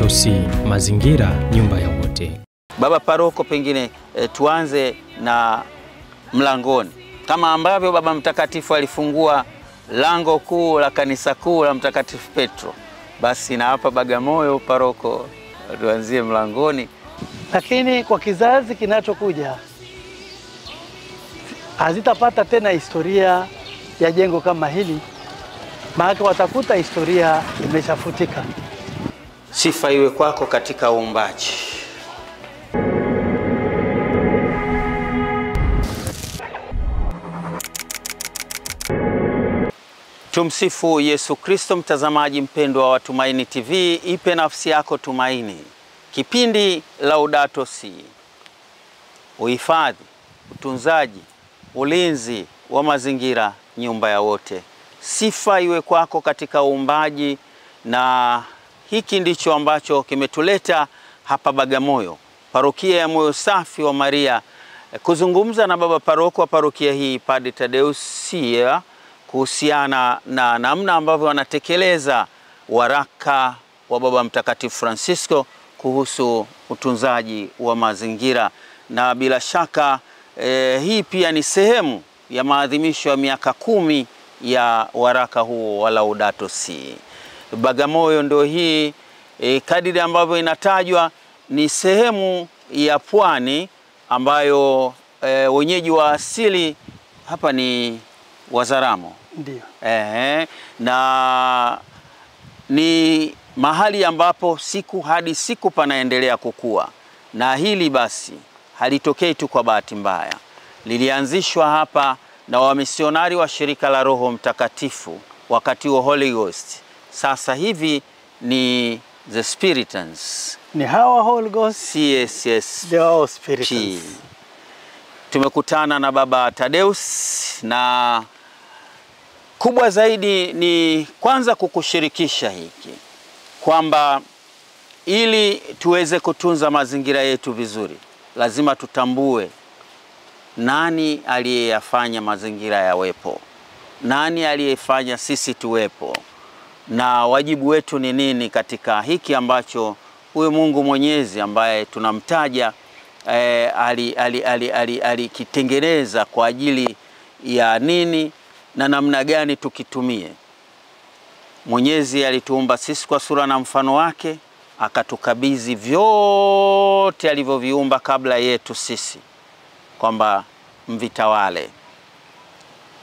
Laudato Si, mazingira nyumba ya wote. Baba Paroko, pengine tuanze na mlangoni. Kama ambavyo Baba Mtakatifu alifungua lango kuu la kanisa kuu la Mtakatifu Petro, basi na hapa Bagamoyo Paroko tuanzie mlangoni. Lakini kwa kizazi kinachokuja hazitapata tena historia ya jengo kama hili, maana watakuta historia imeshafutika. Sifa iwe kwako katika uumbaji. Tumsifu Yesu Kristo. Mtazamaji mpendwa wa Tumaini TV, ipe nafsi yako tumaini. Kipindi Laudato Si, uhifadhi, utunzaji, ulinzi wa mazingira nyumba ya wote. Sifa iwe kwako katika uumbaji, na hiki ndicho ambacho kimetuleta hapa Bagamoyo, parokia ya Moyo Safi wa Maria, kuzungumza na baba paroko wa parokia hii, Padre Tadeus Sia, kuhusiana na namna ambavyo wanatekeleza waraka wa Baba Mtakatifu Francisco kuhusu utunzaji wa mazingira. Na bila shaka hii pia ni sehemu ya maadhimisho ya miaka 10 ya waraka huo wa Laudato Si. Bagamoyo ndio hii, kadiri ambavyo inatajwa, ni sehemu ya pwani ambayo wenyeji wa asili hapa ni Wazaramo. Ndio. Na ni mahali ambapo siku hadi siku panaendelea kukua. Na hili basi halitokei tu kwa bahati mbaya. Lilianzishwa hapa na wamisionari wa shirika la Roho Mtakatifu wakati wa Holy Ghost. Sasa hivi ni the Spiritans. Ni hawa Holy Ghost. CSS. The Holy Spiritans. Tumekutana na Baba Tadeus, na kubwa zaidi ni kwanza kukushirikisha hiki kwamba ili tuweze kutunza mazingira yetu vizuri, lazima tutambue nani aliyeyafanya mazingira yawepo, nani aliyefanya sisi tuwepo, na wajibu wetu ni nini katika hiki ambacho huyo Mungu Mwenyezi ambaye tunamtaja alikitengeneza kwa ajili ya nini na namna gani tukitumie. Mwenyezi alituumba sisi kwa sura na mfano wake, akatukabidhi vyote alivyoviumba kabla yetu sisi kwamba mvitawale.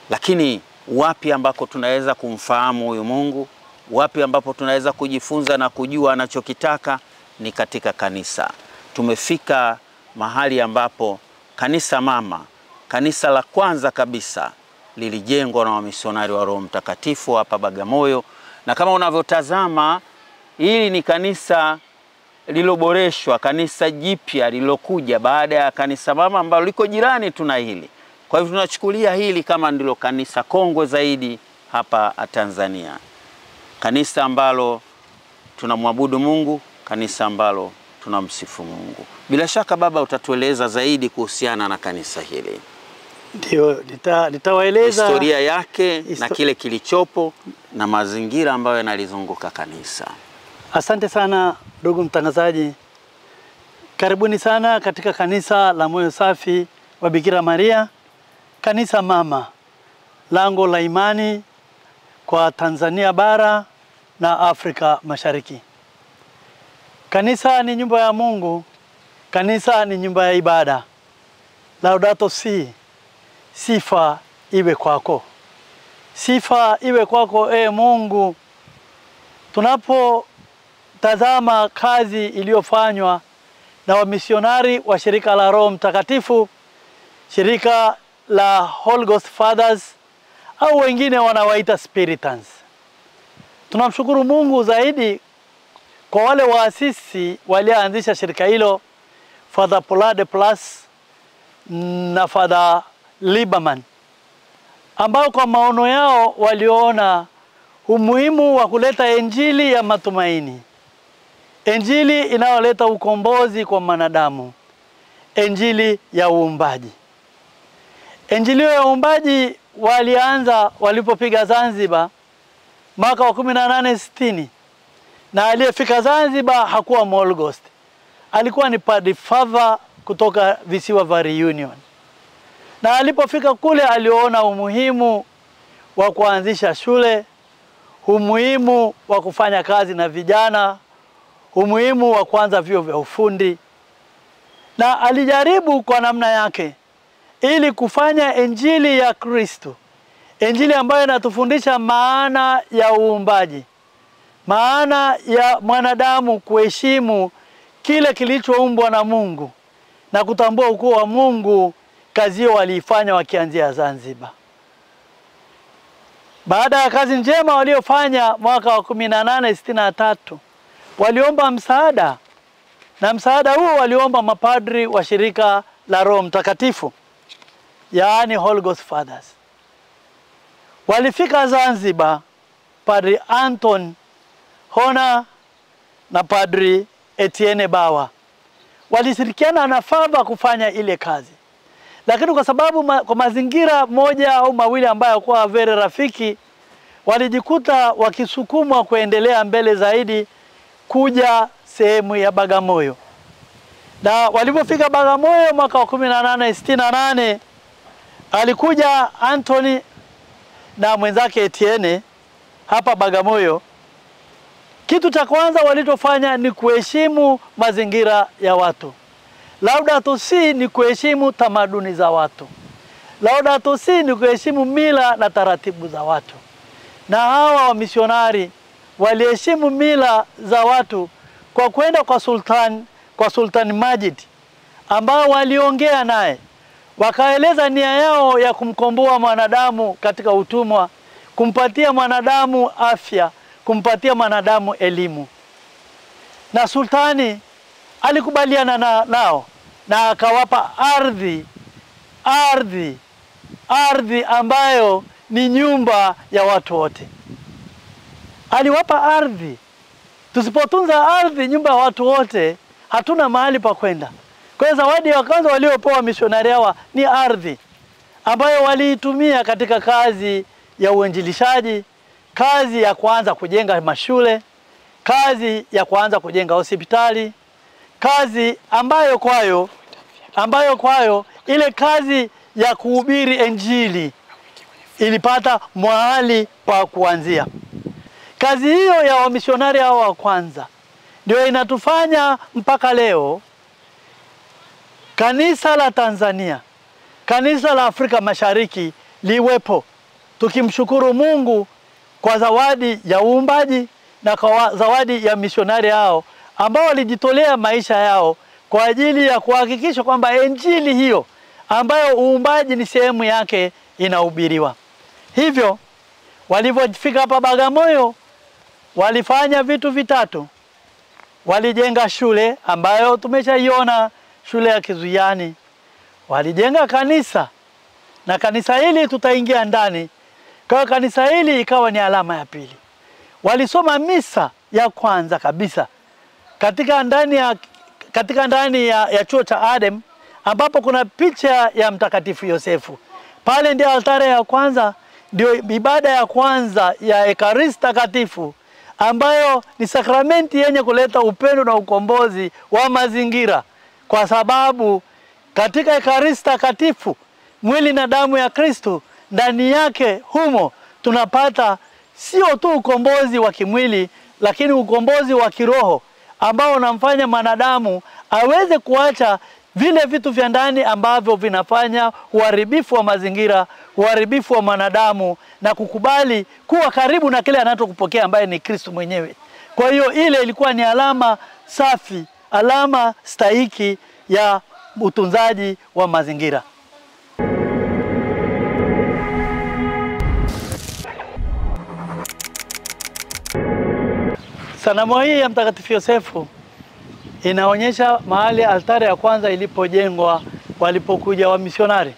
Lakini wapi ambako tunaweza kumfahamu huyu Mungu, wapi ambapo tunaweza kujifunza na kujua anachokitaka? Ni katika kanisa. Tumefika mahali ambapo kanisa mama, kanisa la kwanza kabisa, lilijengwa na wamisionari wa Roho Mtakatifu hapa Bagamoyo. Na kama unavyotazama, hili ni kanisa liloboreshwa, kanisa jipya lilokuja baada ya kanisa mama ambalo liko jirani tuna hili. Kwa hivyo tunachukulia hili kama ndilo kanisa kongwe zaidi hapa Tanzania. Kanisa ambalo tunamwabudu Mungu, kanisa ambalo tunamsifu Mungu. Bila shaka baba utatueleza zaidi kuhusiana na kanisa hili. Ndio, nitawaeleza historia yake na kile kilichopo na mazingira ambayo yanalizunguka kanisa. Asante sana ndugu mtangazaji. Karibuni sana katika kanisa la Moyo Safi wa Bikira Maria, kanisa mama, lango la imani kwa Tanzania bara na Afrika Mashariki. Kanisa ni nyumba ya Mungu, kanisa ni nyumba ya ibada. Laudato Si, sifa iwe kwako. Sifa iwe kwako Mungu. Tunapotazama kazi iliyofanywa na wamisionari wa shirika la Roho Mtakatifu, shirika la Holy Ghost Fathers, au wengine wanawaita Spiritans, tunamshukuru Mungu zaidi kwa wale waasisi walioanzisha shirika hilo, Father Polade Plus na Father Lieberman, ambao kwa maono yao waliona umuhimu wa kuleta injili ya matumaini, injili inayoleta ukombozi kwa wanadamu, injili ya uumbaji. Injili ya uumbaji walianza walipopiga Zanzibar mwaka wa 1860, na aliyefika Zanzibar hakuwa Molghost, alikuwa ni Padre Fava kutoka visiwa vya Reunion. Na alipofika kule aliona umuhimu wa kuanzisha shule, umuhimu wa kufanya kazi na vijana, umuhimu wa kuanza vyuo vya ufundi, na alijaribu kwa namna yake ili kufanya Injili ya Kristo, Injili ambayo inatufundisha maana ya uumbaji, maana ya mwanadamu kuheshimu kile kilichoumbwa na Mungu na kutambua ukuu wa Mungu. Kazi hiyo waliifanya wakianzia Zanzibar. Baada ya kazi njema waliofanya mwaka wa 1863, waliomba msaada, na msaada huo waliomba mapadri wa shirika la Roho Mtakatifu, yaani Holy Ghost Fathers. Walifika Zanzibar, Padri Anton Hona na Padri Etienne Bawa walishirikiana na Fava kufanya ile kazi. Lakini kwa sababu kwa mazingira moja au mawili ambayo hayakuwa very rafiki, walijikuta wakisukumwa kuendelea mbele zaidi kuja sehemu ya Bagamoyo. Na walipofika Bagamoyo mwaka wa 1868, alikuja Anthony na mwenzake Etienne hapa Bagamoyo. Kitu cha kwanza walichofanya ni kuheshimu mazingira ya watu. Laudato Si ni kuheshimu tamaduni za watu. Laudato Si ni kuheshimu mila na taratibu za watu. Na hawa wamisionari waliheshimu mila za watu kwa kwenda kwa Sultan Majid, ambao waliongea naye, wakaeleza nia yao ya kumkomboa mwanadamu katika utumwa, kumpatia mwanadamu afya, kumpatia mwanadamu elimu. Na sultani alikubaliana nao na akawapa ardhi ambayo ni nyumba ya watu wote. Aliwapa ardhi. Tusipotunza ardhi, nyumba ya watu wote, hatuna mahali pa kwenda. Kwa hiyo zawadi ya kwanza waliopewa misionari hawa ni ardhi, ambayo waliitumia katika kazi ya uinjilishaji, kazi ya kuanza kujenga mashule, kazi ya kuanza kujenga hospitali, kazi ambayo kwayo ile kazi ya kuhubiri Injili ilipata mahali pa kuanzia. Kazi hiyo ya wamisionari hao wa kwanza ndio inatufanya mpaka leo kanisa la Tanzania, kanisa la Afrika Mashariki liwepo, tukimshukuru Mungu kwa zawadi ya uumbaji na kwa zawadi ya misionari hao ambao walijitolea maisha yao kwa ajili ya kuhakikisha kwamba Injili hiyo ambayo uumbaji ni sehemu yake inahubiriwa. Hivyo walipofika hapa Bagamoyo walifanya vitu vitatu. Walijenga shule ambayo tumeshaiona, shule ya Kizuiani. Walijenga kanisa, na kanisa hili tutaingia ndani. Kwa kanisa hili ikawa ni alama ya pili. Walisoma misa ya kwanza kabisa katika ndani ya chuo cha Adem, ambapo kuna picha ya Mtakatifu Yosefu. Pale ndio altare ya kwanza, ndio ibada ya kwanza ya Ekaristi Takatifu, ambayo ni sakramenti yenye kuleta upendo na ukombozi wa mazingira, kwa sababu katika Ekaristi Takatifu, mwili na damu ya Kristo, ndani yake humo tunapata sio tu ukombozi wa kimwili, lakini ukombozi wa kiroho ambao unamfanya mwanadamu aweze kuacha vile vitu vya ndani ambavyo vinafanya uharibifu wa mazingira, uharibifu wa mwanadamu, na kukubali kuwa karibu na kile anachokupokea ambaye ni Kristo mwenyewe. Kwa hiyo ile ilikuwa ni alama safi, alama stahiki ya utunzaji wa mazingira. Sanamu hii ya Mtakatifu Yosefu inaonyesha mahali altare ya kwanza ilipojengwa walipokuja wamisionari.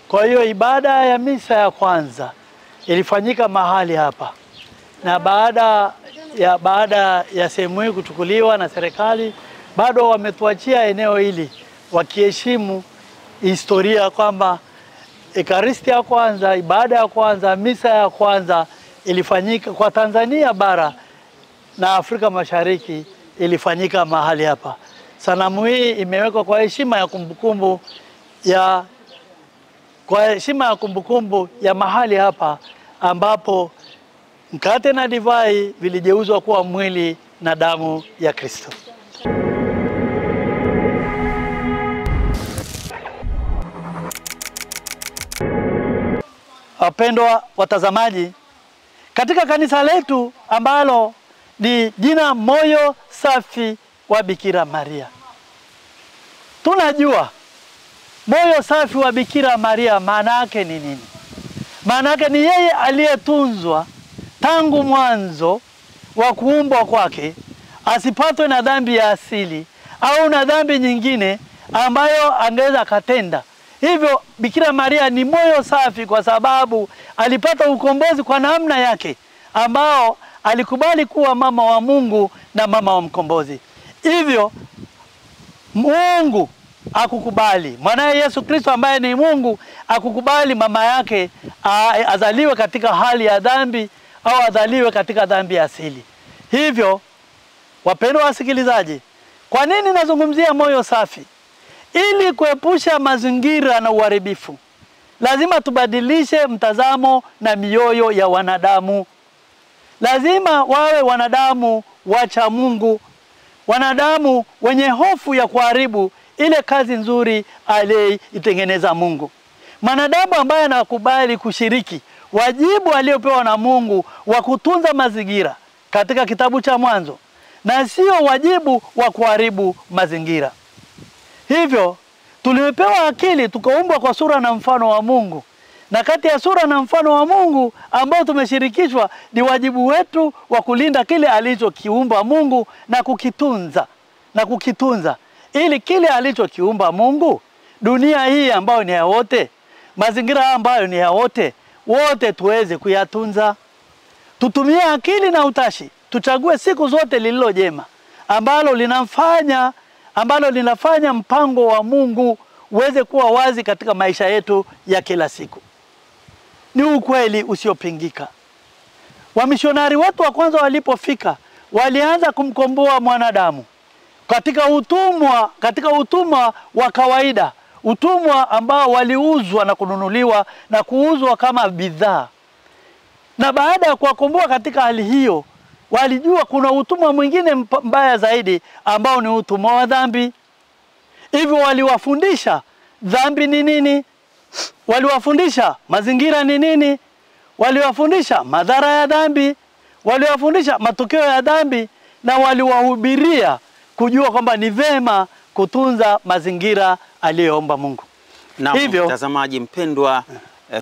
Kwa hiyo ibada ya misa ya kwanza ilifanyika mahali hapa, na baada ya sehemu hii kuchukuliwa na serikali, bado wametuachia eneo hili wakiheshimu historia kwamba Ekaristi ya kwanza, ibada ya kwanza, misa ya kwanza ilifanyika kwa Tanzania bara na Afrika Mashariki ilifanyika mahali hapa. Sanamu hii imewekwa kwa heshima ya kumbukumbu ya mahali hapa ambapo mkate na divai viligeuzwa kuwa mwili na damu ya Kristo. Wapendwa watazamaji, katika kanisa letu ambalo ni jina Moyo Safi wa Bikira Maria, tunajua moyo safi wa Bikira Maria maana yake ni nini? Maana yake ni yeye aliyetunzwa tangu mwanzo wa kuumbwa kwake asipatwe na dhambi ya asili au na dhambi nyingine ambayo angeweza katenda. Hivyo Bikira Maria ni moyo safi kwa sababu alipata ukombozi kwa namna yake, ambao alikubali kuwa mama wa Mungu na mama wa mkombozi. Hivyo Mungu akukubali, mwanae Yesu Kristo ambaye ni Mungu akukubali mama yake azaliwe katika hali ya dhambi au azaliwe katika dhambi ya asili. Hivyo wapendwa wasikilizaji, kwa nini nazungumzia moyo safi? Ili kuepusha mazingira na uharibifu, lazima tubadilishe mtazamo na mioyo ya wanadamu. Lazima wawe wanadamu wacha Mungu, wanadamu wenye hofu ya kuharibu ile kazi nzuri aliyoitengeneza Mungu. Mwanadamu ambaye anakubali kushiriki wajibu aliopewa na Mungu wa kutunza mazingira katika kitabu cha Mwanzo, na sio wajibu wa kuharibu mazingira. Hivyo tulipewa akili, tukaumbwa kwa sura na mfano wa Mungu. Na kati ya sura na mfano wa Mungu ambao tumeshirikishwa ni wajibu wetu wa kulinda kile alichokiumba Mungu na kukitunza ili kile alichokiumba Mungu, dunia hii ambayo ni ya wote, mazingira ambayo ni ya wote, wote tuweze kuyatunza. Tutumie akili na utashi, tuchague siku zote lililo jema ambalo linafanya mpango wa Mungu uweze kuwa wazi katika maisha yetu ya kila siku. Ni ukweli usiopingika. Wamishonari wetu wa kwanza walipofika, walianza kumkomboa mwanadamu katika utumwa wa kawaida, utumwa ambao waliuzwa na kununuliwa na kuuzwa kama bidhaa. Na baada ya kuwakomboa katika hali hiyo, walijua kuna utumwa mwingine mbaya zaidi ambao ni utumwa wa dhambi. Hivyo waliwafundisha dhambi ni nini, waliwafundisha mazingira ni nini, waliwafundisha madhara ya dhambi, waliwafundisha matokeo ya dhambi, na waliwahubiria kujua kwamba ni vema kutunza mazingira aliyoomba Mungu. Na hivyo mtazamaji mpendwa,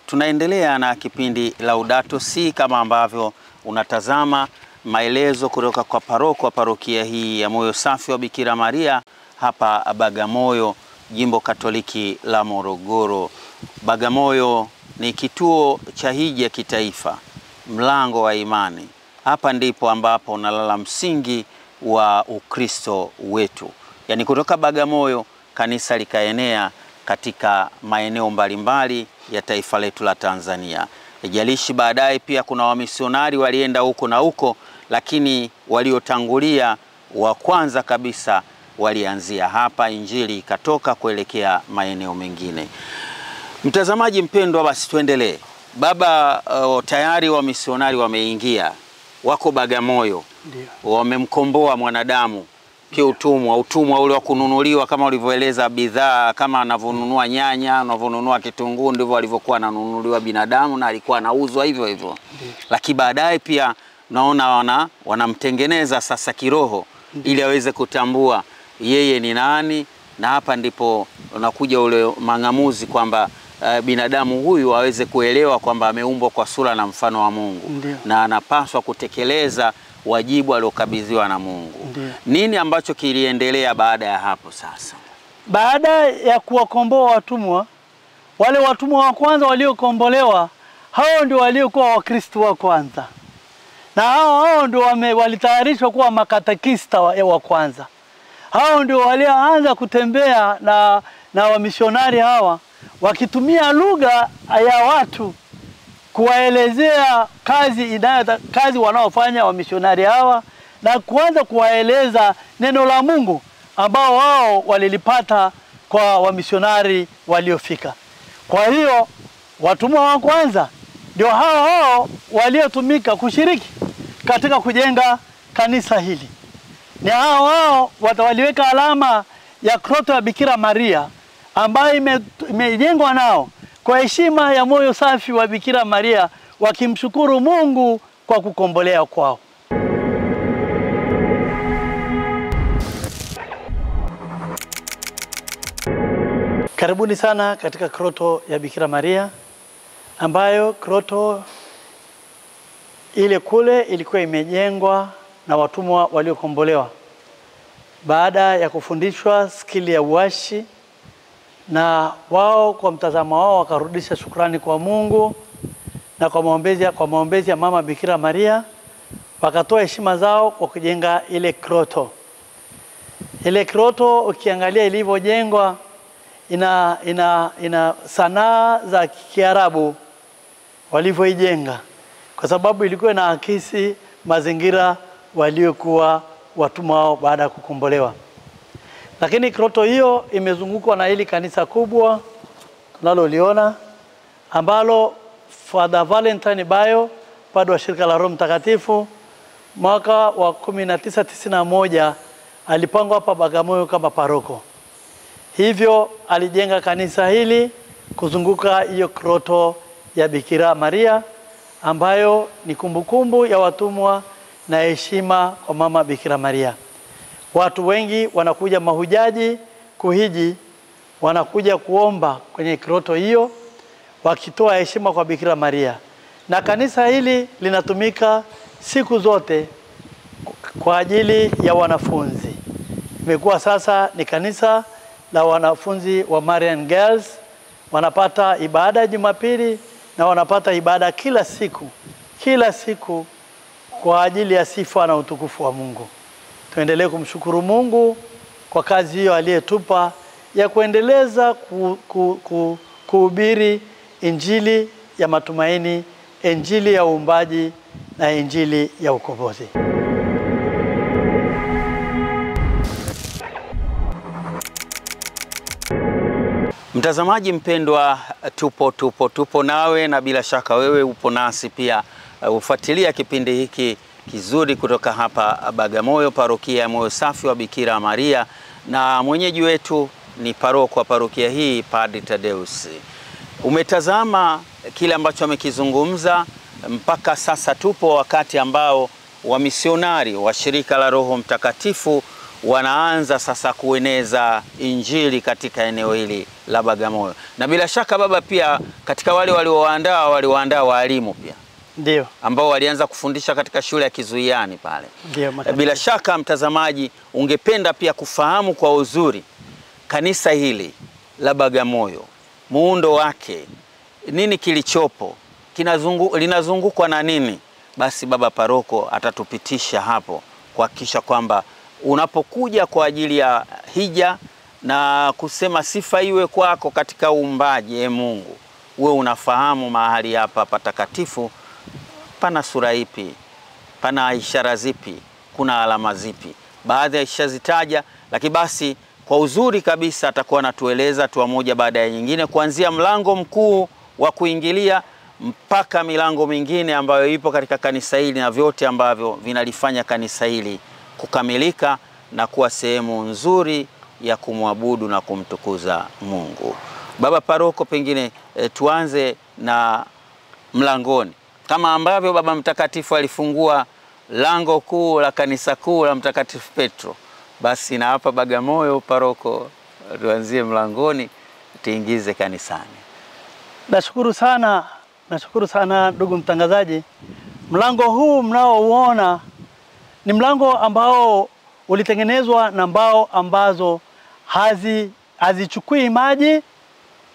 tunaendelea na kipindi Laudato Si kama ambavyo unatazama maelezo kutoka kwa paroko wa parokia hii ya Moyo Safi wa Bikira Maria hapa Bagamoyo, Jimbo Katoliki la Morogoro. Bagamoyo ni kituo cha hija kitaifa, mlango wa imani. Hapa ndipo ambapo unalala msingi wa Ukristo wetu. Yaani kutoka Bagamoyo kanisa likaenea katika maeneo mbalimbali ya taifa letu la Tanzania. Ijalishi baadaye pia kuna wamisionari walienda huko na huko, lakini waliotangulia wa kwanza kabisa walianzia hapa, injili ikatoka kuelekea maeneo mengine. Mtazamaji mpendwa, basi tuendelee. Baba, tayari wamisionari wameingia, wako Bagamoyo. Ndiyo. Wamemkomboa mwanadamu kiutumwa, utumwa ule wa kununuliwa kama ulivyoeleza bidhaa, kama anavyonunua nyanya, anavyonunua kitunguu, ndivyo walivyokuwa ananunuliwa binadamu na alikuwa anauzwa hivyo hivyo. Lakini baadaye pia naona wanamtengeneza sasa kiroho ili aweze kutambua yeye ni nani, na hapa ndipo unakuja ule mang'amuzi kwamba binadamu huyu aweze kuelewa kwamba ameumbwa kwa sura na mfano wa Mungu. Ndiyo. Na anapaswa kutekeleza wajibu aliokabidhiwa na Mungu. Ndiyo. Nini ambacho kiliendelea baada ya hapo sasa? Baada ya kuwakomboa watumwa, wale watumwa wa kwanza waliokombolewa, hao ndio waliokuwa Wakristo wa kwanza. Na hao ndio walitayarishwa kuwa makatekista wa kwanza. Hao ndio walioanza kutembea na wamishonari hawa, wakitumia lugha ya watu kuwaelezea kazi wanaofanya wamishonari hawa na kuanza kuwaeleza neno la Mungu ambao wao walilipata kwa wamisionari waliofika. Kwa hiyo watumwa wa kwanza ndio hao waliotumika kushiriki katika kujenga kanisa hili. Ni hao waliweka alama ya kroto ya Bikira Maria ambayo imejengwa nao kwa heshima ya moyo safi wa Bikira Maria, wakimshukuru Mungu kwa kukombolea kwao. Karibuni sana katika kroto ya Bikira Maria, ambayo kroto ile kule ilikuwa imejengwa na watumwa waliokombolewa baada ya kufundishwa skili ya uashi, na wao kwa mtazamo wao wakarudisha shukrani kwa Mungu, na kwa maombezi ya mama Bikira Maria wakatoa heshima zao kwa kujenga ile kroto. Ile kroto ukiangalia ilivyojengwa ina sanaa za Kiarabu walivyoijenga, kwa sababu ilikuwa inaakisi mazingira waliokuwa watumwa wao baada ya kukombolewa. Lakini kroto hiyo imezungukwa na hili kanisa kubwa tunaloliona, ambalo Father Valentine Bayo, padre wa shirika la Roho Mtakatifu, mwaka wa 1991 alipangwa hapa Bagamoyo kama paroko. Hivyo alijenga kanisa hili kuzunguka hiyo kroto ya Bikira Maria, ambayo ni kumbukumbu ya watumwa na heshima kwa mama Bikira Maria. Watu wengi wanakuja, mahujaji kuhiji wanakuja kuomba kwenye kroto hiyo wakitoa heshima kwa Bikira Maria. Na kanisa hili linatumika siku zote kwa ajili ya wanafunzi. Imekuwa sasa ni kanisa la wanafunzi wa Marian Girls. Wanapata ibada Jumapili na wanapata ibada kila siku kwa ajili ya sifa na utukufu wa Mungu. Tuendelee kumshukuru Mungu kwa kazi hiyo aliyetupa ya kuendeleza kuhubiri injili ya matumaini, injili ya uumbaji na injili ya ukombozi. Mtazamaji mpendwa, tupo nawe, na bila shaka wewe upo nasi pia. Ufuatilia kipindi hiki kizuri kutoka hapa Bagamoyo, parokia ya Moyo Safi wa Bikira Maria, na mwenyeji wetu ni paroko wa parokia hii, Padre Tadeus. Umetazama kile ambacho amekizungumza. Mpaka sasa tupo wakati ambao wamisionari wa shirika la Roho Mtakatifu wanaanza sasa kueneza injili katika eneo hili la Bagamoyo. Na bila shaka baba, pia katika wale waliwaandaa walimu pia, ndio ambao walianza kufundisha katika shule ya Kizuiani pale. Ndio, bila shaka mtazamaji, ungependa pia kufahamu kwa uzuri kanisa hili la Bagamoyo, muundo wake, nini kilichopo, linazungukwa na nini, basi baba paroko atatupitisha hapo kuhakikisha kwamba unapokuja kwa ajili ya hija na kusema sifa iwe kwako katika uumbaji, Mungu, uwe unafahamu mahali hapa patakatifu pana sura ipi, pana ishara zipi, kuna alama zipi. Baadhi ya ishara zitaja, lakini basi kwa uzuri kabisa atakuwa anatueleza tu moja baada ya nyingine, kuanzia mlango mkuu wa kuingilia mpaka milango mingine ambayo ipo katika kanisa hili, na vyote ambavyo vinalifanya kanisa hili kukamilika na kuwa sehemu nzuri ya kumwabudu na kumtukuza Mungu. Baba paroko, pengine tuanze na mlangoni, kama ambavyo Baba Mtakatifu alifungua lango kuu la kanisa kuu la Mtakatifu Petro, basi na hapa Bagamoyo paroko tuanzie mlangoni, tuingize kanisani. Nashukuru sana ndugu mtangazaji. Mlango huu mnaouona ni mlango ambao ulitengenezwa na mbao ambazo hazichukui maji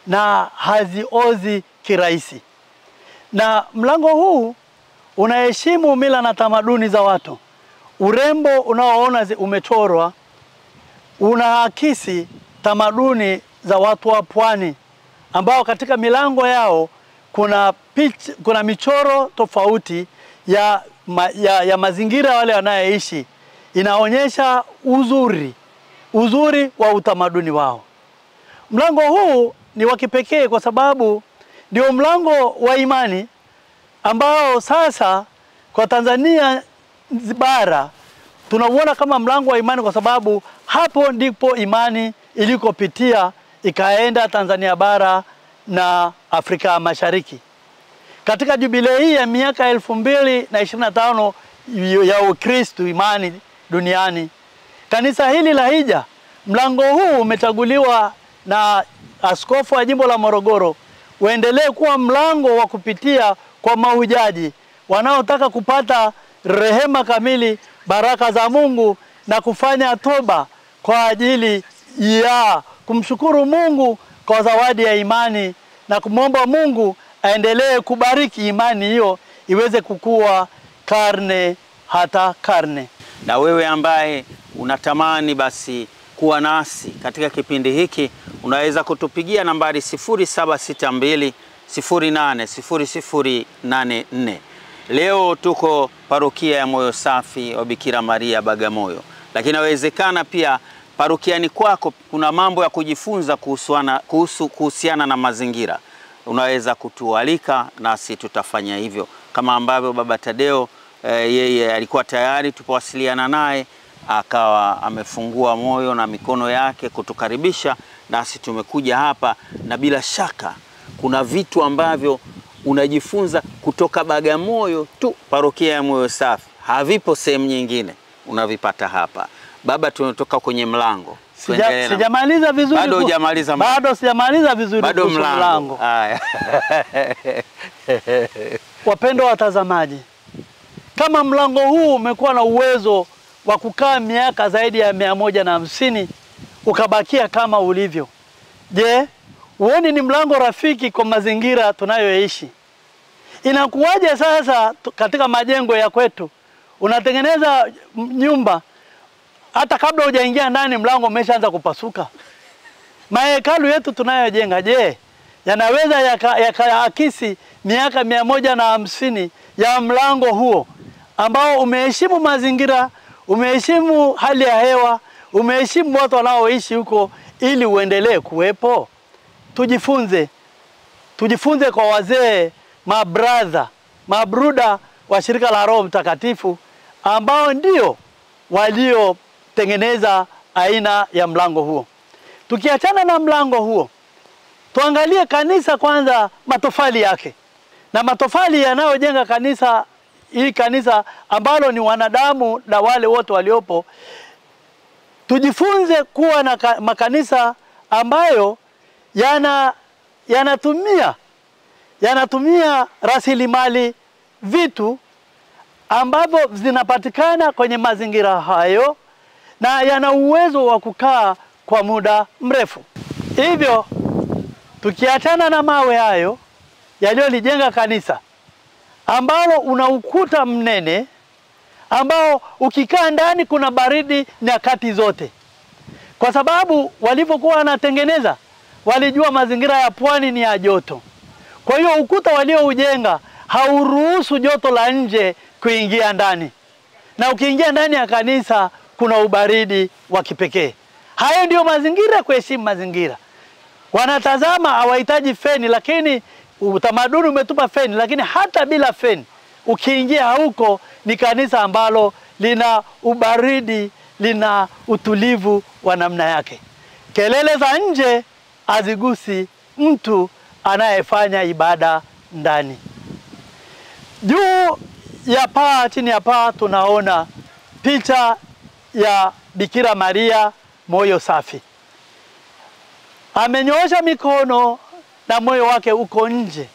na haziozi kirahisi. Na mlango huu unaheshimu mila na tamaduni za watu. Urembo unaoona umechorwa unaakisi tamaduni za watu wa pwani, ambao katika milango yao kuna michoro tofauti ya mazingira wale wanayeishi inaonyesha uzuri wa utamaduni wao. Mlango huu ni wa kipekee kwa sababu ndio mlango wa imani ambao sasa kwa Tanzania bara tunauona kama mlango wa imani, kwa sababu hapo ndipo imani ilikopitia ikaenda Tanzania bara na Afrika Mashariki. Katika jubilei hii ya miaka 2025 ya Ukristo imani duniani, kanisa hili la Hija, mlango huu umechaguliwa na askofu wa jimbo la Morogoro uendelee kuwa mlango wa kupitia kwa mahujaji wanaotaka kupata rehema kamili, baraka za Mungu, na kufanya toba kwa ajili ya kumshukuru Mungu kwa zawadi ya imani na kumwomba Mungu aendelee kubariki imani hiyo iweze kukua karne hata karne. Na wewe ambaye unatamani basi kuwa nasi katika kipindi hiki, unaweza kutupigia nambari 0762 080084. Leo tuko parokia ya Moyo Safi wa Bikira Maria Bagamoyo, lakini inawezekana pia parokiani kwako kuna mambo ya kujifunza kuhusiana na mazingira. Unaweza kutualika nasi tutafanya hivyo, kama ambavyo Baba Tadeo yeye alikuwa tayari tupowasiliana naye akawa amefungua moyo na mikono yake kutukaribisha, nasi tumekuja hapa, na bila shaka kuna vitu ambavyo unajifunza kutoka Bagamoyo tu, parokia ya Moyo Safi, havipo sehemu nyingine, unavipata hapa. Baba, tunatoka kwenye mlango. Sijamaliza vizuri. Bado hujamaliza. Bado sijamaliza vizuri. Bado mlango. Haya. Wapendwa watazamaji, kama mlango huu umekuwa na uwezo wa kukaa miaka zaidi ya 150 ukabakia kama ulivyo, je, uone ni mlango rafiki kwa mazingira tunayoishi? Inakuwaje sasa katika majengo ya kwetu unatengeneza nyumba, hata kabla hujaingia ndani mlango umeshaanza kupasuka? Mahekalu yetu tunayojenga, je, yanaweza yakaakisi miaka 150 ya mlango huo ambao umeheshimu mazingira, umeheshimu hali ya hewa, umeheshimu watu wanaoishi huko, ili uendelee kuwepo? Tujifunze kwa wazee, mabruda wa shirika la Roho Mtakatifu ambao ndio waliotengeneza aina ya mlango huo. Tukiachana na mlango huo, tuangalie kanisa kwanza, matofali yake na matofali yanayojenga kanisa hili, kanisa ambalo ni wanadamu na wale wote waliopo. Tujifunze kuwa na makanisa ambayo yanatumia rasilimali, vitu ambavyo zinapatikana kwenye mazingira hayo na yana uwezo wa kukaa kwa muda mrefu. Hivyo tukiachana na mawe hayo yaliyolijenga kanisa ambalo una ukuta mnene ambao ukikaa ndani kuna baridi nyakati zote, kwa sababu walipokuwa wanatengeneza walijua mazingira ya pwani ni ya joto. Kwa hiyo ukuta walioujenga hauruhusu joto la nje kuingia ndani, na ukiingia ndani ya kanisa kuna ubaridi wa kipekee. Hayo ndio mazingira, kuheshimu mazingira. Wanatazama hawahitaji feni, lakini utamaduni umetupa feni, lakini hata bila feni ukiingia huko ni kanisa ambalo lina ubaridi, lina utulivu wa namna yake. Kelele za nje hazigusi mtu anayefanya ibada ndani. Juu ya paa, chini ya paa, tunaona picha ya Bikira Maria Moyo Safi. Amenyoosha mikono na moyo wake uko nje,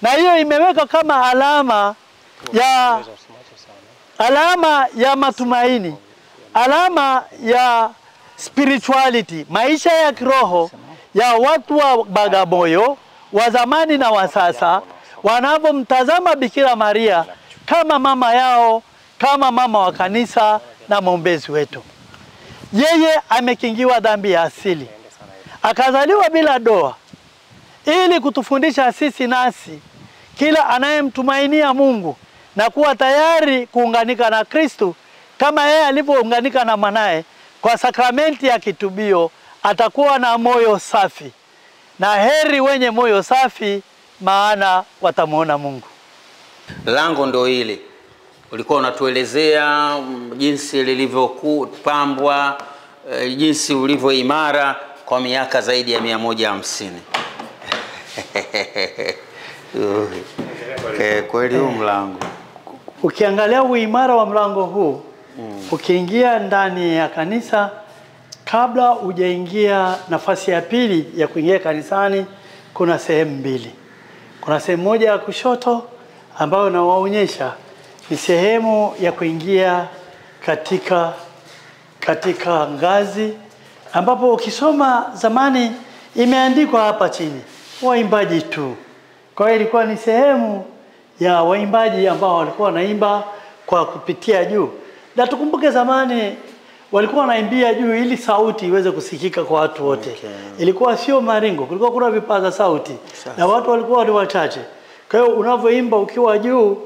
na hiyo imeweka kama alama ya matumaini, alama ya spirituality, maisha ya kiroho ya watu wa Bagamoyo wa zamani na wa sasa, wanapomtazama Bikira Maria kama mama yao, kama mama wa kanisa na mwombezi wetu. Yeye amekingiwa dhambi ya asili, akazaliwa bila doa, ili kutufundisha sisi nasi kila anayemtumainia Mungu na kuwa tayari kuunganika na Kristo kama yeye alivyounganika na mwanaye kwa sakramenti ya kitubio, atakuwa na moyo safi, na heri wenye moyo safi, maana watamuona Mungu. Lango ndo hili ulikuwa unatuelezea jinsi lilivyopambwa, jinsi ulivyo imara kwa miaka zaidi ya 150. Kweli huu mlango, ukiangalia uimara wa mlango huu, ukiingia ndani ya kanisa, kabla hujaingia nafasi ya pili ya kuingia kanisani, kuna sehemu mbili. Kuna sehemu moja ya kushoto ambayo nawaonyesha ni sehemu ya kuingia katika ngazi, ambapo ukisoma zamani imeandikwa hapa chini waimbaji tu. Kwa hiyo ilikuwa ni sehemu ya waimbaji ambao walikuwa wanaimba kwa kupitia juu. Na tukumbuke zamani walikuwa wanaimbia juu ili sauti iweze kusikika kwa watu wote. Okay. Ilikuwa sio maringo, kulikuwa kuna vipaza sauti. Na watu walikuwa ni wachache. Kwa hiyo unavyoimba ukiwa juu,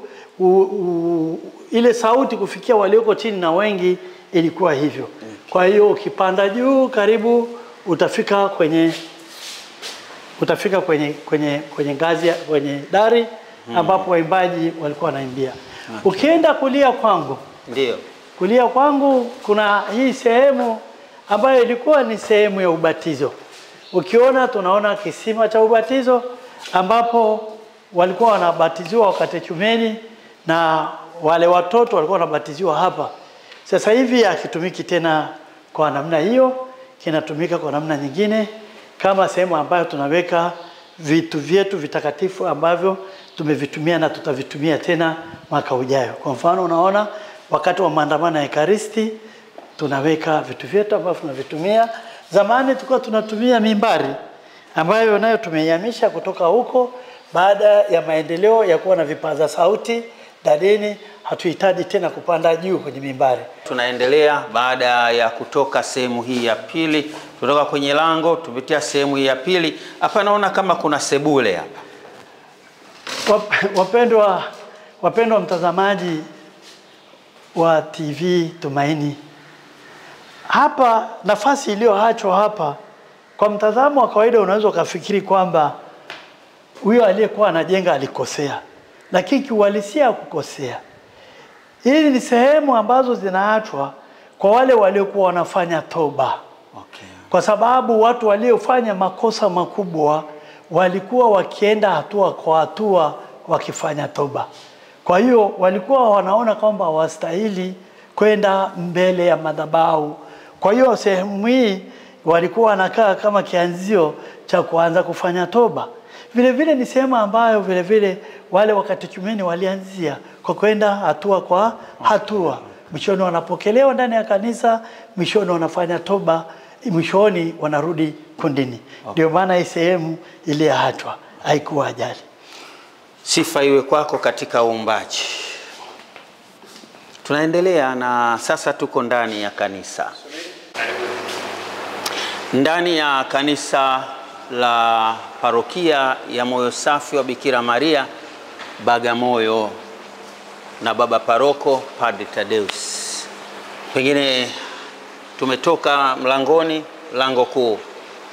ile sauti kufikia walioko chini na wengi ilikuwa hivyo. Kwa hiyo ukipanda juu karibu utafika kwenye ngazi, kwenye dari ambapo waimbaji walikuwa wanaimbia. Okay. Ukienda kulia kwangu, ndio kulia kwangu kuna hii sehemu ambayo ilikuwa ni sehemu ya ubatizo. Ukiona tunaona kisima cha ubatizo ambapo walikuwa wanabatiziwa wakati chumeni, na wale watoto walikuwa wanabatiziwa hapa. Sasa hivi hakitumiki tena kwa namna hiyo, kinatumika kwa namna nyingine kama sehemu ambayo tunaweka vitu vyetu vitakatifu ambavyo tumevitumia na tutavitumia tena mwaka ujao. Kwa mfano unaona wakati wa maandamano ya Ekaristi tunaweka vitu vyetu ambavyo tunavitumia. Zamani tulikuwa tunatumia mimbari ambayo nayo tumeihamisha kutoka huko baada ya maendeleo ya kuwa na vipaza sauti dadeni, hatuhitaji tena kupanda juu kwenye mimbari. Tunaendelea baada ya kutoka sehemu hii ya pili, kutoka kwenye lango tupitia sehemu hii ya pili. Hapa naona kama kuna sebule hapa. Wapendwa mtazamaji wa TV Tumaini, hapa nafasi iliyoachwa hapa, kwa mtazamo wa kawaida unaweza kufikiri kwamba huyo aliyekuwa anajenga alikosea, lakini kiuhalisia kukosea. Hili ni sehemu ambazo zinaachwa kwa wale waliokuwa wanafanya toba. Okay. Kwa sababu watu waliofanya makosa makubwa walikuwa wakienda hatua kwa hatua wakifanya toba. Kwa hiyo walikuwa wanaona kwamba hawastahili kwenda mbele ya madhabahu. Kwa hiyo sehemu hii walikuwa wanakaa kama kianzio cha kuanza kufanya toba. Vile vile ni sehemu ambayo vile vile wale wakati chumeni walianzia kwa kwenda hatua kwa hatua. Mwishoni wanapokelewa ndani ya kanisa, mwishoni wanafanya toba, mwishoni wanarudi kundini. Ndio maana hii sehemu iliyoachwa haikuwa ajali. Sifa iwe kwako katika uumbaji. Tunaendelea na sasa tuko ndani ya kanisa. Ndani ya kanisa la parokia ya Moyo Safi wa Bikira Maria Bagamoyo na baba paroko Padre Tadeus. Pengine tumetoka mlangoni, lango kuu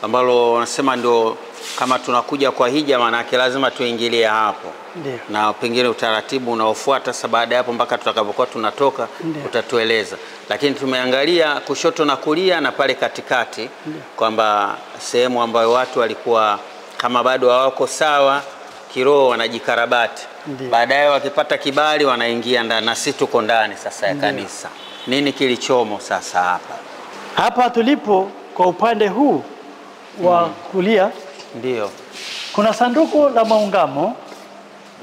ambalo wanasema ndio kama tunakuja kwa hija, maana yake lazima tuingilie hapo. Ndiyo. Na pengine utaratibu unaofuata sasa baada ya hapo mpaka tutakapokuwa tunatoka utatueleza. Lakini tumeangalia kushoto na kulia na pale katikati kwamba sehemu ambayo watu walikuwa kama bado hawako sawa kiroho wanajikarabati. Baadaye wakipata kibali wanaingia ndani, na sisi tuko ndani sasa ya kanisa. Nini kilichomo sasa hapa? Hapa tulipo kwa upande huu wa kulia ndio kuna sanduku la maungamo.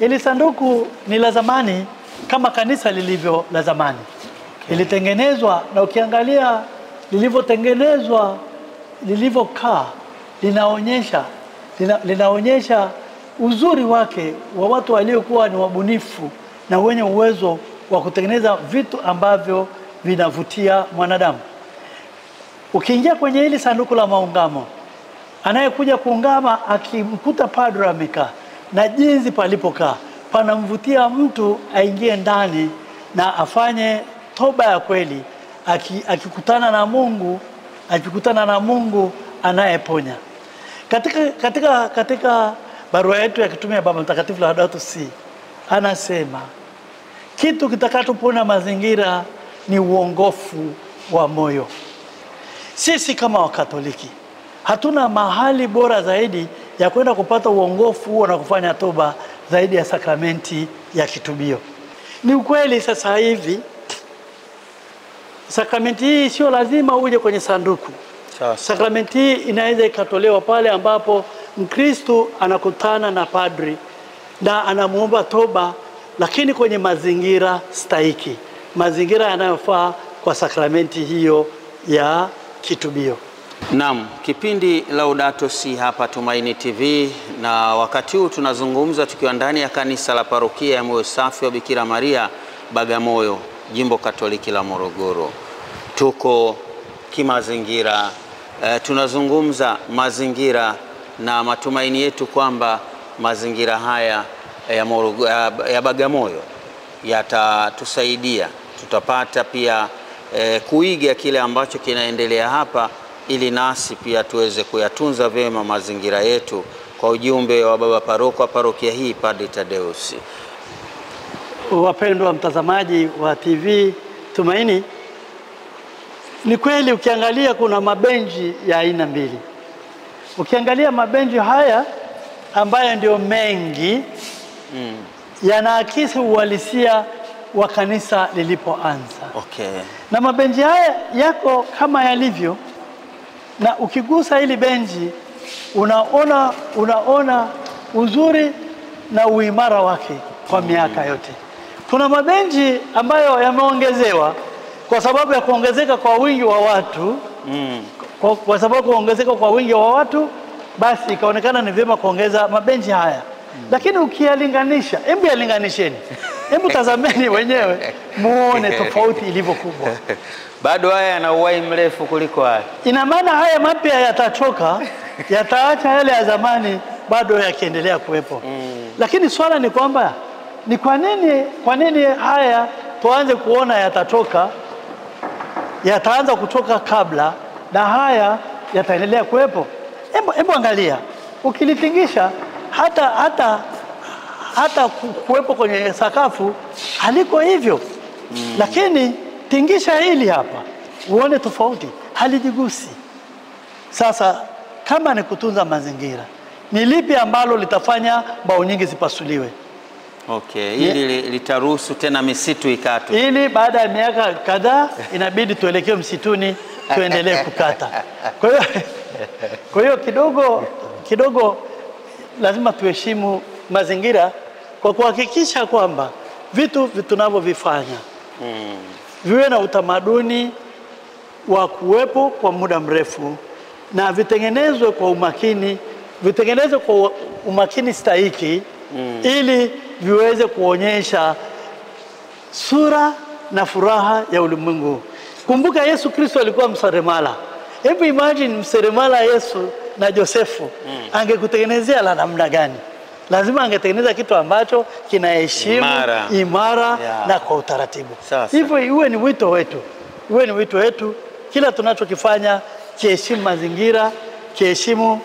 Ili sanduku ni la zamani kama kanisa lilivyo la zamani. Ilitengenezwa, na ukiangalia lilivyotengenezwa, lilivyokaa, linaonyesha uzuri wake wa watu waliokuwa ni wabunifu na wenye uwezo wa kutengeneza vitu ambavyo vinavutia mwanadamu. Ukiingia kwenye hili sanduku la maungamo, anayekuja kuungama akimkuta padre amekaa na jinsi palipokaa panamvutia mtu aingie ndani na afanye toba ya kweli, akikutana na Mungu anayeponya. Katika barua yetu ya kitume ya Baba Mtakatifu Laudato Si, anasema kitu kitakachopona mazingira ni uongofu wa moyo. Sisi kama Wakatoliki hatuna mahali bora zaidi ya kwenda kupata uongofu huo na kufanya toba zaidi ya sakramenti ya kitubio. Ni ukweli sasa hivi sakramenti hii sio lazima uje kwenye sanduku. Sakramenti hii inaweza ikatolewa pale ambapo Mkristo anakutana na padri na anamuomba toba, lakini kwenye mazingira stahiki, mazingira yanayofaa kwa sakramenti hiyo ya kitubio. Naam, kipindi Laudato Si hapa Tumaini TV, na wakati huu tunazungumza tukiwa ndani ya kanisa la parokia ya Moyo Safi wa Bikira Maria Bagamoyo, Jimbo Katoliki la Morogoro. Tuko kimazingira, tunazungumza mazingira na matumaini yetu kwamba mazingira haya ya Bagamoyo yatatusaidia, tutapata pia kuiga kile ambacho kinaendelea hapa, ili nasi pia tuweze kuyatunza vyema mazingira yetu, kwa ujumbe wa baba paroko wa parokia hii Padre Tadeus. Wapendwa mtazamaji wa TV Tumaini, ni kweli ukiangalia kuna mabenji ya aina mbili. Ukiangalia mabenji haya ambayo ndio mengi, yanaakisi uhalisia wa kanisa lilipoanza. Okay. Na mabenji haya yako kama yalivyo, na ukigusa hili benji unaona uzuri na uimara wake kwa miaka yote. Kuna mabenji ambayo yameongezewa kwa sababu ya kuongezeka kwa wingi wa watu. Kwa sababu kuongezeka kwa wingi wa watu, basi ikaonekana ni vyema kuongeza mabenji haya. Lakini ukiyalinganisha, hebu yalinganisheni. Hebu tazameni wenyewe muone tofauti ilivyo kubwa. Bado haya yana uhai mrefu kuliko haya. Ina maana haya mapya yatachoka, yataacha yale ya zamani bado yakiendelea kuwepo. Lakini swala ni kwamba ni kwa nini haya tuanze kuona yatatoka, yataanza kutoka kabla, na haya yataendelea kuwepo. Hebu angalia, ukilitingisha hata kuwepo kwenye sakafu haliko hivyo. Lakini tingisha hili hapa uone tofauti, halijigusi. Sasa kama ni kutunza mazingira, ni lipi ambalo litafanya mbao nyingi zipasuliwe? Okay, hili litaruhusu tena misitu ikatwe. Ili baada ya miaka kadhaa inabidi tuelekee msituni tuendelee kukata. Kwa hiyo kidogo lazima tuheshimu mazingira kwa kuhakikisha kwamba vitu tunavyovifanya viwe na utamaduni wa kuwepo kwa muda mrefu, na vitengenezwe kwa umakini stahiki, ili viweze kuonyesha sura na furaha ya ulimwengu. Kumbuka Yesu Kristo alikuwa mseremala. Hebu imagine mseremala Yesu na Josefu angekutengenezea la namna gani? Lazima angetengeneza kitu ambacho kinaheshimu, imara na kwa utaratibu. Hivyo iwe ni wito wetu, kila tunachokifanya kiheshimu mazingira, kiheshimu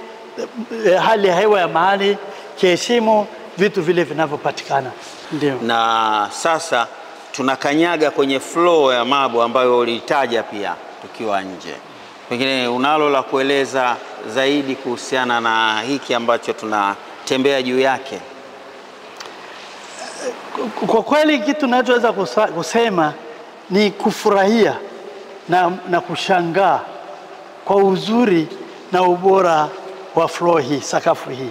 hali ya hewa ya mahali, kiheshimu vitu vile vinavyopatikana. Ndio. Na sasa tunakanyaga kwenye flow ya mambo ambayo ulitaja pia tukiwa nje. Pengine unalo la kueleza zaidi kuhusiana na hiki ambacho tunatembea juu yake? Kwa kweli kitu ninachoweza kusema ni kufurahia na kushangaa kwa uzuri na ubora wa flow hii, sakafu hii.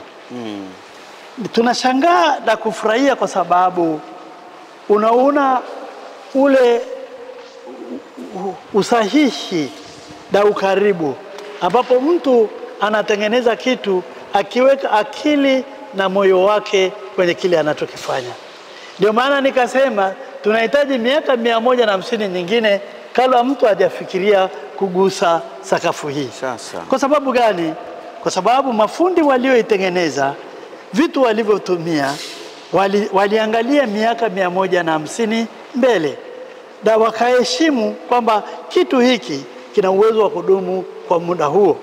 Tunashangaa na kufurahia kwa sababu unaona ule usahihi na ukaribu, ambapo mtu anatengeneza kitu akiweka akili na moyo wake kwenye kile anachokifanya. Ndio maana nikasema tunahitaji miaka 150 nyingine kabla mtu hajafikiria kugusa sakafu hii. Sasa. Kwa sababu gani? Kwa sababu mafundi walioitengeneza, vitu walivyotumia, waliangalia miaka 150 mbele. na wakaheshimu kwamba kitu hiki kina uwezo wa kudumu kwa muda huo,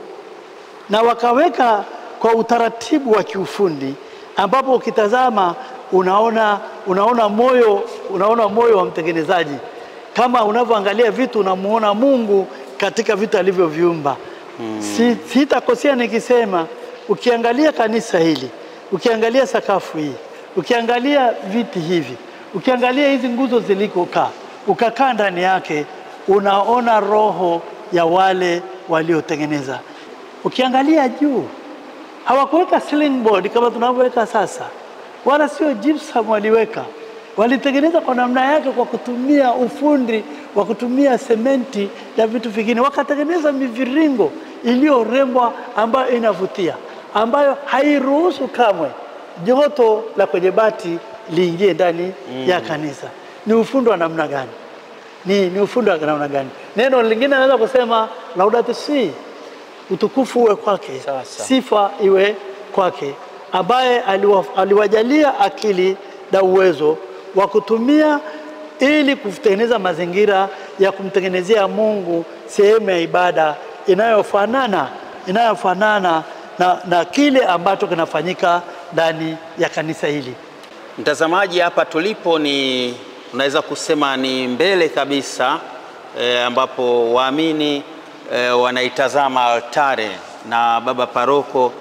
na wakaweka kwa utaratibu wa kiufundi, ambapo ukitazama unaona moyo wa mtengenezaji. Kama unavyoangalia vitu unamuona Mungu katika vitu alivyoviumba. Sitakosea nikisema ukiangalia kanisa hili, ukiangalia sakafu hii, ukiangalia viti hivi, ukiangalia hizi nguzo zilikokaa, ukakaa ndani yake, unaona roho ya wale waliotengeneza. Ukiangalia juu, hawakuweka ceiling board kama tunavyoweka sasa, wala sio gypsum waliweka. Walitengeneza kwa namna yake, kwa kutumia ufundi wa kutumia sementi na vitu vingine. Wakatengeneza miviringo iliyorembwa ambayo inavutia, ambayo hairuhusu kamwe joto la kwenye bati liingie ndani ya kanisa. Ni ufundi wa namna gani? Ni ufundi wa namna gani? Neno lingine naweza kusema Laudato Si, utukufu uwe kwake, sifa iwe kwake, ambaye aliwajalia akili na uwezo wa kutumia ili kutengeneza mazingira ya kumtengenezea Mungu sehemu ya ibada inayofanana na kile ambacho kinafanyika ndani ya kanisa hili. Mtazamaji, hapa tulipo ni unaweza kusema ni mbele kabisa ambapo waamini wanaitazama altare, na baba paroko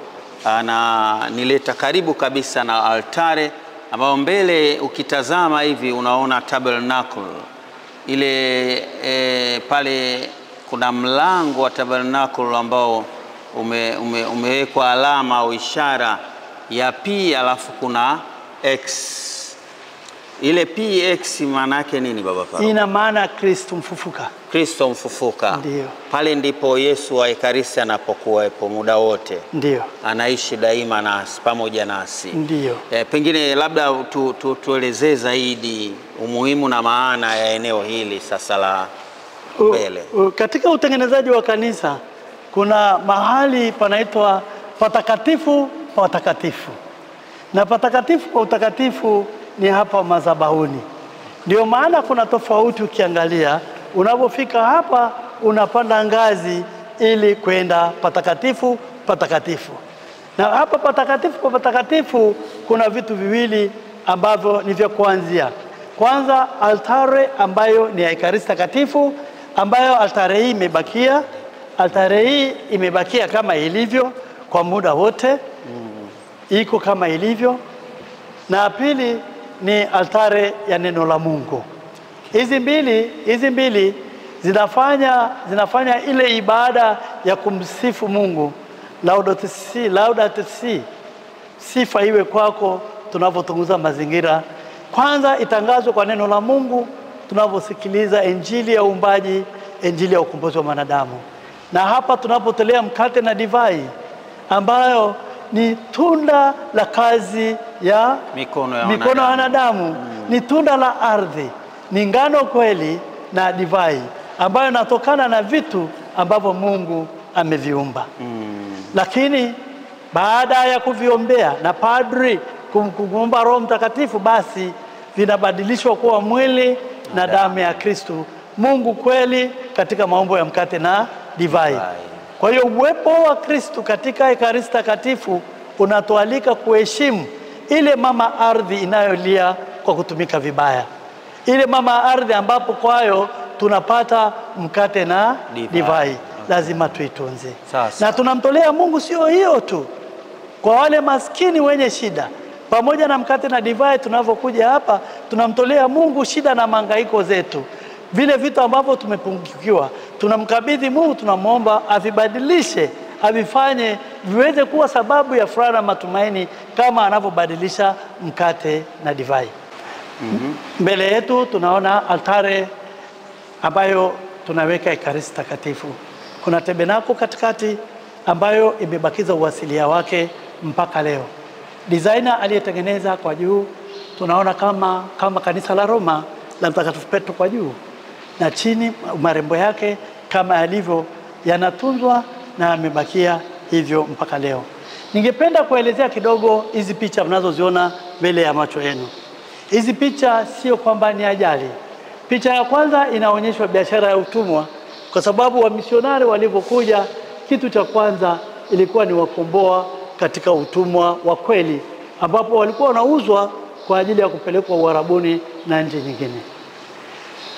nileta karibu kabisa na altare, ambao mbele ukitazama hivi unaona tabernacle ile pale kuna mlango wa tabernacle ambao umewekwa alama au ishara ya P, alafu kuna X. Ile PX maana yake nini baba paroko? Ina maana Kristo mfufuka. Kristo mfufuka. Ndio. Pale ndipo Yesu wa Ekaristi anapokuwepo muda wote. Ndio. Anaishi daima nasi, pamoja nasi. Ndio. Pengine labda tuelezee zaidi umuhimu na maana ya eneo hili sasa la mbele. Katika utengenezaji wa kanisa kuna mahali panaitwa patakatifu pa watakatifu. Na patakatifu pa utakatifu ni hapa madhabahuni. Ndio maana kuna tofauti. Ukiangalia unapofika hapa unapanda ngazi ili kwenda patakatifu patakatifu. Na hapa patakatifu kwa patakatifu kuna vitu viwili ambavyo ni vya kuanzia. Kwanza altare ambayo ni ya Ekaristi Takatifu, ambayo altare hii imebakia. Altare hii imebakia kama ilivyo kwa muda wote. Iko kama ilivyo. Na pili ni altare ya neno la Mungu. Hizi mbili zinafanya ile ibada ya kumsifu Mungu. Laudato Si, sifa iwe kwako, tunapotunguza mazingira. Kwanza itangazwe kwa neno la Mungu tunaposikiliza injili ya uumbaji, injili ya ukombozi wa wanadamu. Na hapa tunapotolea mkate na divai ambayo ni tunda la kazi ya mikono ya wanadamu. Ni tunda la ardhi, ni ngano kweli na divai ambayo inatokana na vitu ambavyo Mungu ameviumba. Lakini baada ya kuviombea na padri kumwomba Roho Mtakatifu, basi vinabadilishwa kuwa mwili na damu ya Kristo, Mungu kweli, katika maumbo ya mkate na divai. Kwa hiyo uwepo wa Kristo katika Ekaristi Takatifu unatualika kuheshimu ile mama ardhi inayolia kwa kutumika vibaya. Ile mama ardhi ambapo kwayo tunapata mkate na divai. Lazima tuitunze. Na tunamtolea Mungu sio hiyo tu. Kwa wale maskini wenye shida, pamoja na mkate na divai tunavyokuja hapa, tunamtolea Mungu shida na mahangaiko zetu. Vile vitu ambavyo tumepungukiwa, tunamkabidhi Mungu, tunamwomba avibadilishe, avifanye viweze kuwa sababu ya furaha na matumaini kama anavyobadilisha mkate na divai. Mbele yetu tunaona altare ambayo tunaweka Ekaristi Takatifu. Kuna tabernakulo katikati ambayo imebakiza uasilia wake mpaka leo. Designer aliyetengeneza kwa juu tunaona kama kanisa la Roma la Mtakatifu Petro kwa juu, na chini marembo yake kama yalivyo yanatunzwa na yamebakia hivyo mpaka leo. Ningependa kuelezea kidogo hizi picha mnazoziona mbele ya macho yenu. Hizi picha sio kwamba ni ajali. Picha ya kwanza inaonyeshwa biashara ya utumwa, kwa sababu wamisionari walipokuja, kitu cha kwanza ilikuwa ni wakomboa katika utumwa wa kweli, ambapo walikuwa wanauzwa kwa ajili ya kupelekwa Uarabuni na nchi nyingine.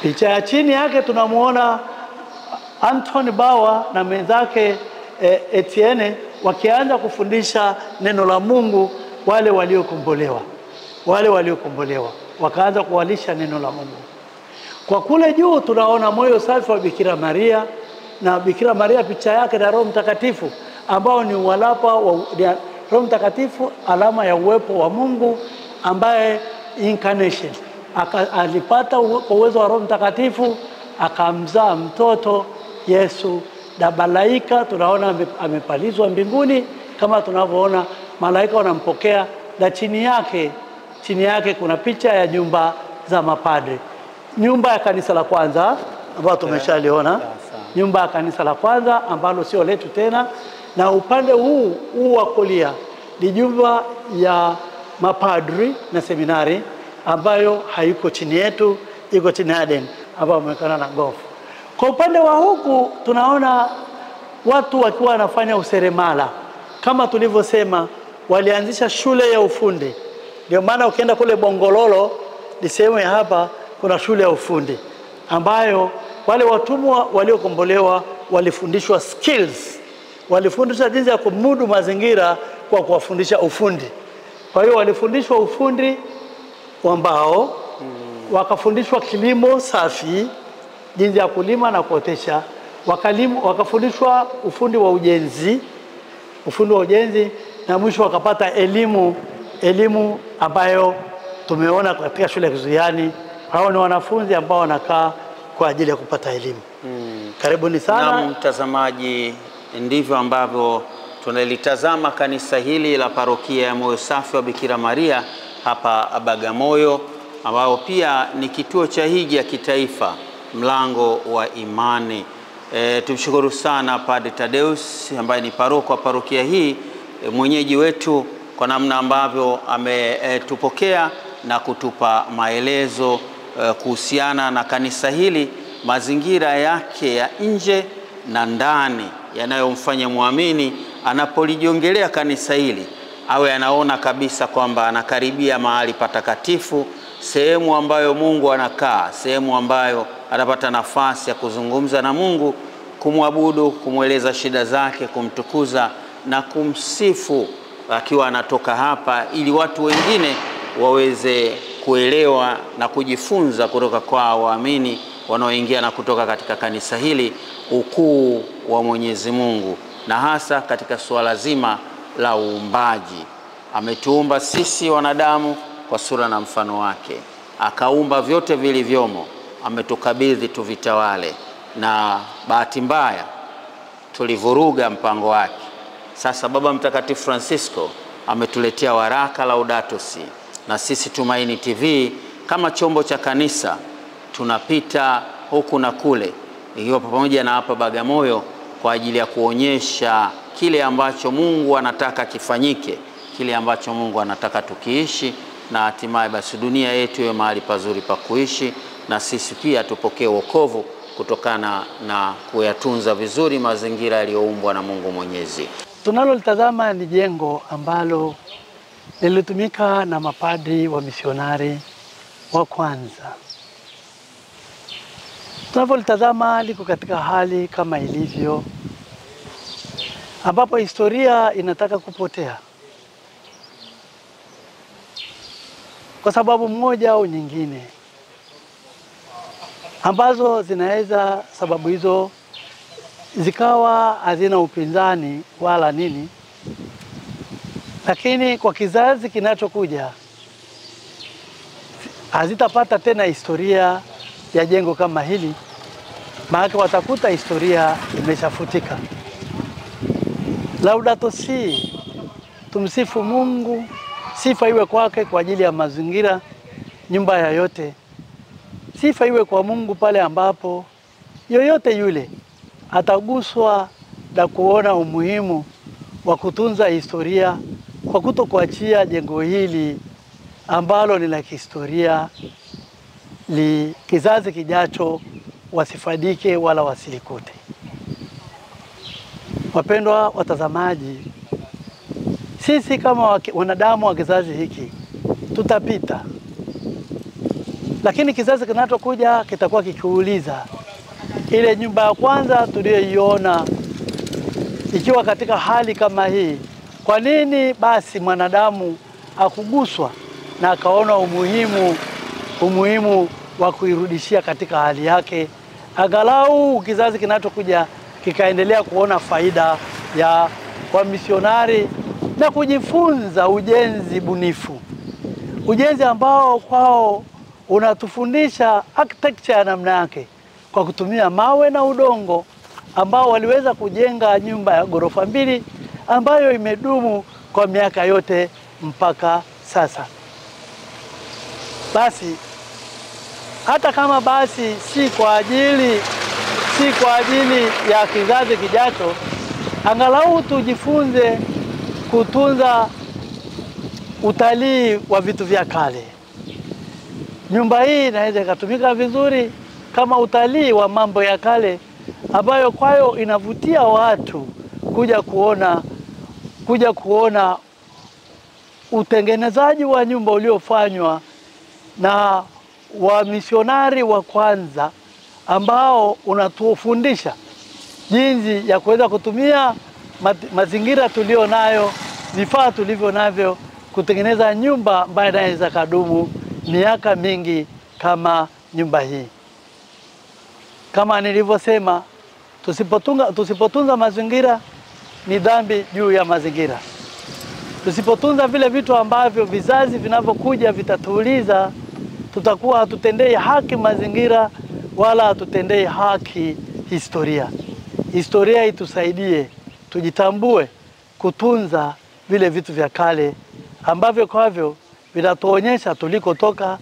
Picha ya chini yake tunamuona Anthony Bauer na mwenzake Etienne wakianza kufundisha neno la Mungu wale waliokombolewa wakaanza kuwalisha neno la Mungu. Kwa kule juu tunaona moyo safi wa Bikira Maria, na Bikira Maria picha yake na Roho Mtakatifu, ambao ni uwalapa wa Roho Mtakatifu, alama ya uwepo wa Mungu, ambaye incarnation alipata kwa uwezo wa Roho Mtakatifu akamzaa mtoto Yesu, na malaika tunaona amepalizwa mbinguni kama tunavyoona malaika wanampokea, na chini yake kuna picha ya nyumba za mapadre. Nyumba ya kanisa la kwanza ambayo tumeshaliona, nyumba ya kanisa la kwanza ambalo sio letu tena, na upande huu wa kulia ni nyumba ya mapadri na seminari ambayo haiko chini yetu, iko chini ya Eden ambayo wamekana na gofu. Kwa upande wa huku tunaona watu wakiwa wanafanya useremala. Kama tulivyosema, walianzisha shule ya ufundi. Ndio maana ukienda kule Bongololo, ni sehemu ya hapa, kuna shule ya ufundi ambayo wale watumwa waliokombolewa walifundishwa skills, walifundishwa jinsi ya kumudu mazingira kwa kuwafundisha ufundi. Kwa hiyo walifundishwa ufundi wa mbao, wakafundishwa kilimo safi, jinsi ya kulima na kuotesha, wakafundishwa ufundi wa ujenzi, na mwisho wakapata elimu ambayo tumeona katika shule ya Kizuiani. Hao ni wanafunzi ambao wanakaa kwa ajili ya kupata elimu. Karibuni sana. Na mtazamaji, ndivyo ambavyo tunalitazama kanisa hili la parokia ya Moyo Safi wa Bikira Maria hapa Bagamoyo, ambao pia ni kituo cha hija kitaifa, mlango wa imani. Tumshukuru sana Padre Tadeus ambaye ni paroko wa parokia hii, mwenyeji wetu, kwa namna ambavyo ametupokea na kutupa maelezo kuhusiana na kanisa hili, mazingira yake ya nje na ndani yanayomfanya muamini anapolijongelea kanisa hili awe anaona kabisa kwamba anakaribia mahali patakatifu, sehemu ambayo Mungu anakaa, sehemu ambayo anapata nafasi ya kuzungumza na Mungu, kumwabudu, kumweleza shida zake, kumtukuza na kumsifu akiwa anatoka hapa, ili watu wengine waweze kuelewa na kujifunza kutoka kwa waamini wanaoingia na kutoka katika kanisa hili ukuu wa Mwenyezi Mungu, na hasa katika suala zima la uumbaji. Ametuumba sisi wanadamu kwa sura na mfano wake, akaumba vyote vilivyomo, ametukabidhi tuvitawale, na bahati mbaya tulivuruga mpango wake. Sasa Baba Mtakatifu Francisco ametuletea waraka Laudato Si, na sisi Tumaini TV kama chombo cha kanisa tunapita huku na kule, ikiwa pamoja na hapa Bagamoyo, kwa ajili ya kuonyesha kile ambacho Mungu anataka kifanyike, kile ambacho Mungu anataka tukiishi, na hatimaye basi dunia yetu iwe mahali pazuri pa kuishi, na sisi pia tupokee wokovu kutokana na kuyatunza vizuri mazingira yaliyoumbwa na Mungu Mwenyezi. Tunalolitazama ni jengo ambalo lilitumika na mapadri wa misionari wa kwanza. Tunapolitazama liko katika hali kama ilivyo, ambapo historia inataka kupotea kwa sababu moja au nyingine, ambazo zinaweza sababu hizo zikawa hazina upinzani wala nini, lakini kwa kizazi kinachokuja hazitapata tena historia ya jengo kama hili, maana watakuta historia imeshafutika. Laudato Si, tumsifu Mungu, sifa iwe kwake kwa ajili ya mazingira, nyumba ya yote. Sifa iwe kwa Mungu pale ambapo yoyote yule ataguswa na kuona umuhimu wa kutunza historia kwa kutokuachia jengo hili ambalo ni la kihistoria kizazi kijacho wasifadike wala wasilikute. Wapendwa watazamaji, sisi kama wanadamu wa kizazi hiki tutapita, lakini kizazi kinachokuja kitakuwa kikiuliza ile nyumba ya kwanza tuliyoiona ikiwa katika hali kama hii, kwa nini basi mwanadamu akuguswa na akaona umuhimu wa kuirudishia katika hali yake, angalau kizazi kinachokuja kikaendelea kuona faida ya wamisionari na kujifunza ujenzi bunifu, ujenzi ambao kwao unatufundisha architecture ya namna yake kwa kutumia mawe na udongo, ambao waliweza kujenga nyumba ya ghorofa 2 ambayo imedumu kwa miaka yote mpaka sasa. Basi hata kama basi si kwa ajili ya kizazi kijacho, angalau tujifunze kutunza utalii wa vitu vya kale. Nyumba hii inaweza ikatumika vizuri kama utalii wa mambo ya kale, ambayo kwayo inavutia watu kuja kuona utengenezaji wa nyumba uliofanywa na wamisionari wa kwanza, ambao unatufundisha jinsi ya kuweza kutumia mazingira tulio nayo, vifaa tulivyo navyo, kutengeneza nyumba ambayo inaweza kudumu miaka mingi kama nyumba hii. Kama nilivyosema, tusipotunza mazingira ni dhambi juu ya mazingira. Tusipotunza vile vitu ambavyo vizazi vinavyokuja vitatuuliza, tutakuwa hatutendei haki mazingira wala hatutendei haki historia. Historia itusaidie tujitambue kutunza vile vitu vya kale ambavyo kwavyo vinatuonyesha tulikotoka,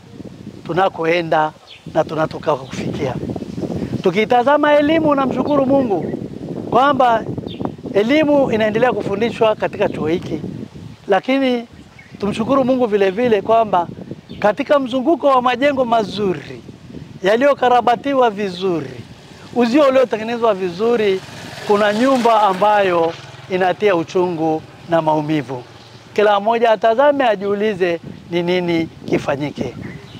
tunakoenda na tunatoka kufikia. Tukitazama elimu, na mshukuru Mungu kwamba elimu inaendelea kufundishwa katika chuo hiki, lakini tumshukuru Mungu vile vile kwamba katika mzunguko wa majengo mazuri yaliyokarabatiwa vizuri, uzio uliotengenezwa vizuri, kuna nyumba ambayo inatia uchungu na maumivu. Kila mmoja atazame, ajiulize ni nini kifanyike.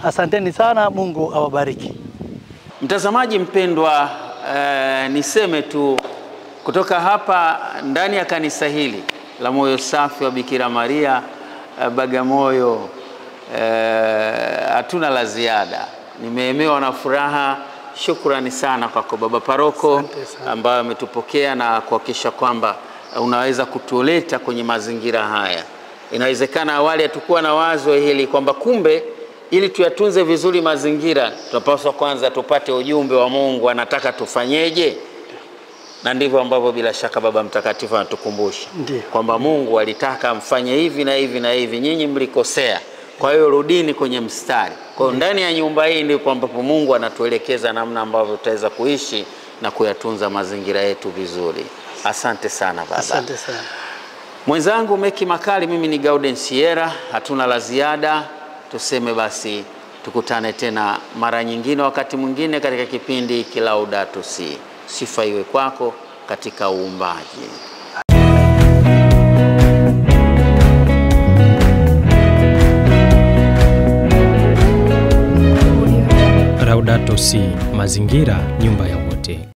Asanteni sana, Mungu awabariki. Mtazamaji mpendwa, niseme tu kutoka hapa ndani ya kanisa hili la Moyo Safi wa Bikira Maria Bagamoyo, hatuna la ziada. Nimeemewa na furaha. Shukrani sana kwako Baba Paroko ambaye ametupokea na kuhakikisha kwamba unaweza kutuleta kwenye mazingira haya. Inawezekana awali hatukuwa na wazo hili kwamba kumbe ili tuyatunze vizuri mazingira tunapaswa kwanza tupate ujumbe wa Mungu anataka tufanyeje, na ndivyo ambavyo bila shaka Baba Mtakatifu anatukumbusha kwamba Mungu alitaka mfanye hivi na hivi na hivi, nyinyi mlikosea, kwa hiyo rudini kwenye mstari. Kwa hiyo ndani ya nyumba hii ndipo ambapo Mungu anatuelekeza namna ambavyo tutaweza kuishi na kuyatunza mazingira yetu vizuri. Asante sana Baba. Asante sana. Mwenzangu Meki Makali, mimi ni Gauden Sierra. Hatuna la ziada. Tuseme basi tukutane tena mara nyingine, wakati mwingine katika kipindi Laudato Si. Sifa iwe kwako katika uumbaji. Laudato Si, mazingira nyumba ya wote.